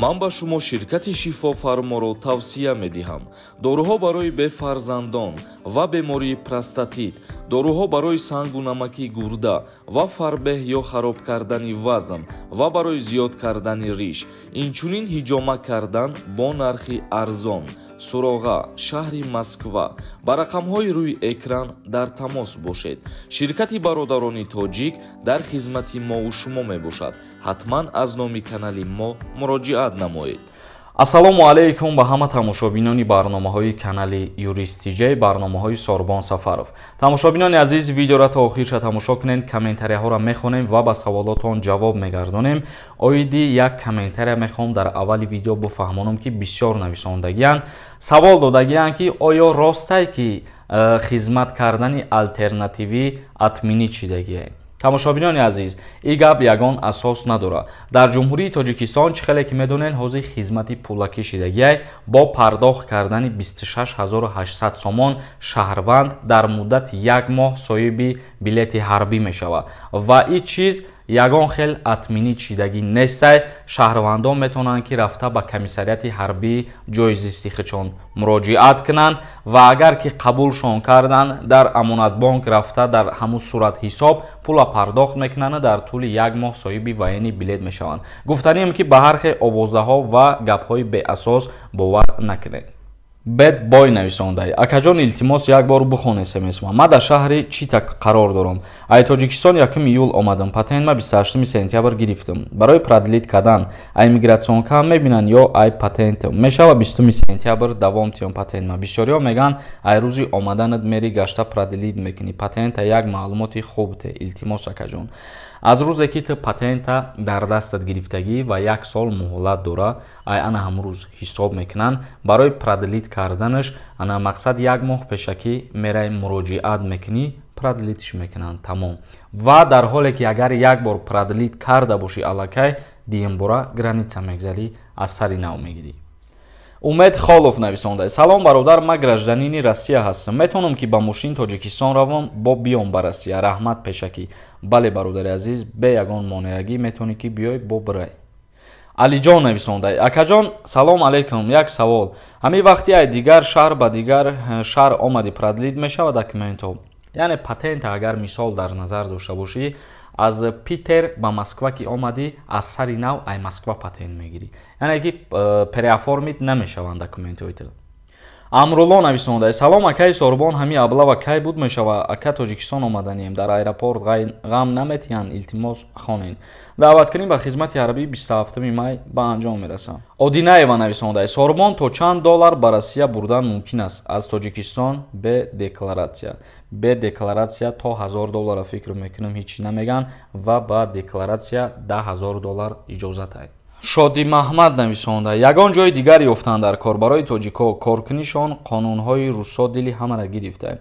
ман ба шумо ширкати Шифо Фарморо тавсия медиҳам. Доруҳо барои бефарзандон ва бемории простатит, доруҳо барои сангу намаки гурда ва фарбеҳ ё хароб кардани вазн ва барои зиёд кардани риш, инчунин ҳиҷома кардан бо нархи арзон. Суроға, шаҳри Москва. Ба рақамҳои рӯи экран дар тамос бошед. Ширкати бародарони тоҷик дар хизмати мову шумо мебошад. ҳатман аз номи канали мо муроҷиат намоед. ассалому алайкум ба ҳама тамошобинони барномаҳои канали юристиҷей, барномаҳои Сорбон Сафаров. Тамошобинони азиз, видеоро та охирша тамошо кунед, комментарияҳоро мехонем ва ба саволотон ҷавоб мегардонем. Оиди як комментария мехоҳам дар аввали видео буфаҳмонам ки бисёр нависондагиянд. Савол додагиянд ки оё ростае ки хизмат кардани алтернативӣ атминӣ чидагияд? тамошобинони азиз, ин гап ягон асос надорад. Дар ҷумҳурии Тоҷикистон чӣ хеле ки медонед, ҳозир хизмати пулакӣ шидагиай бо пардохт кардани 26800 сомон шаҳрванд дар муддати як моҳ соҳиби билети ҳарбӣ мешавад ва ин чиз ягон хел атминӣ чидагӣ нестай. Шаҳрвандон метавонанд ки рафта ба комиссарияти ҳарбии ҷои зистихичон муроҷиат кунанд ва агар ки қабулшон кардан, дар амонатбонк рафта дар ҳамун сурат ҳисоб пула пардохт мекунанд, дар тӯли як моҳ соҳиби ваени билет мешаванд. Гуфтанем ки ба ҳар хел овозаҳо ва гапҳои беасос бовар накунед. Бед бой нависондай: акаҷон илтимос як бор бухон смсма. Ма дар шаҳри Чита қарор дорам. Ай Тоҷикистон 1 июл омадам. Патентма 28 сентябр гирифтам. Барои продлит кардан ай мигратсионка мебинанд ё ай патентам мешава 20 сентябр давом тиём патентма. Бисёриҳо меган ай рӯзи омаданат мери гашта продлит мекунӣ. Патента як маълумоти хубте. Илтимос акаҷон, аз рӯзе ки ту патента дар дастат гирифтагӣ ва як сол муҳлат дора, ай ана ҳамрӯз ҳисоб мекунанд. Барои продлит карданаш ана мақсад як моҳ пешакӣ мерай муроҷиат мекунӣ, продлитиш мекунанд. Тамом. Ва дар ҳоле ки агар як бор продлит карда бошӣ аллакай, диюмбора граница мегзарӣ, аз сари нав мегирӣ. Умед Холов нависонда: салом бародар, ма гражданини Россия ҳастам. Метавонам ки ба мошин Тоҷикистон равам бо биём ба Россия? Раҳмат пешакӣ. Бале бародари азиз, бе ягон монеагӣ метавонӣ ки биёй бо бирай. Алиҷон нависонда: акаҷон салом алейкум, як савол. Ҳамин вақти ай дигар шаҳр ба дигар шаҳр омади продлит мешава документҳо? Яъне патента агар мисол дар назар дошта бошӣ, аз Питер ба Москва ки омадӣ, аз сари нав ай Москва патент мегирӣ. Яъне ки переоформит намешаванд документҳоите. Амрулло нависонда: салом акаи Сорбон, ҳами аблава кай буд мешава? Ака Тоҷикистон омаданием, дар аэропорт ғам наметиҳанд, илтимос хонен. даъваткунӣ ба хизмати ҳарбӣ 27 май ба анҷом мерасам. Одинаева нависонда: Сорбон, то чанд доллар ба Россия бурдан мумкин аст аз Тоҷикистон бе декларатсия? Бе декларатсия то 1000 доллар фикр мекунам ҳичи намеган ва ба декларатсия 10,000 доллар иҷозат ай. Шоди Маҳмад нависонда: ягон ҷои дигар ёфтанд дар кор барои тоҷико, коркунишон қонунҳои русо дили ҳамара гирифта.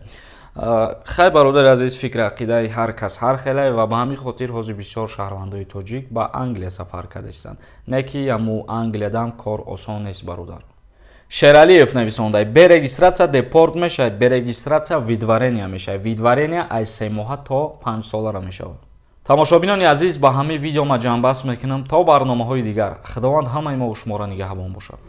Хай бародари азиз, фикри ақидаи ҳар кас ҳар хеле ва ба ҳамин хотир ҳозир бисёр шаҳрвандои тоҷик ба Англия сафар кардастанд. Не ки яму Англиядан кор осон нест бародар. Шералиев нависонда: бе регистратсия депорт мешавад, бе регистратсия видварения мешавад. Видварения ай 3 моҳа то 5 солара мешавад. тамошобинони азиз, ба ҳамин видео ма ҷанбаст мекунам то барномаҳои дигар. Худованд ҳамаи мо шуморо нигаҳбон бошад.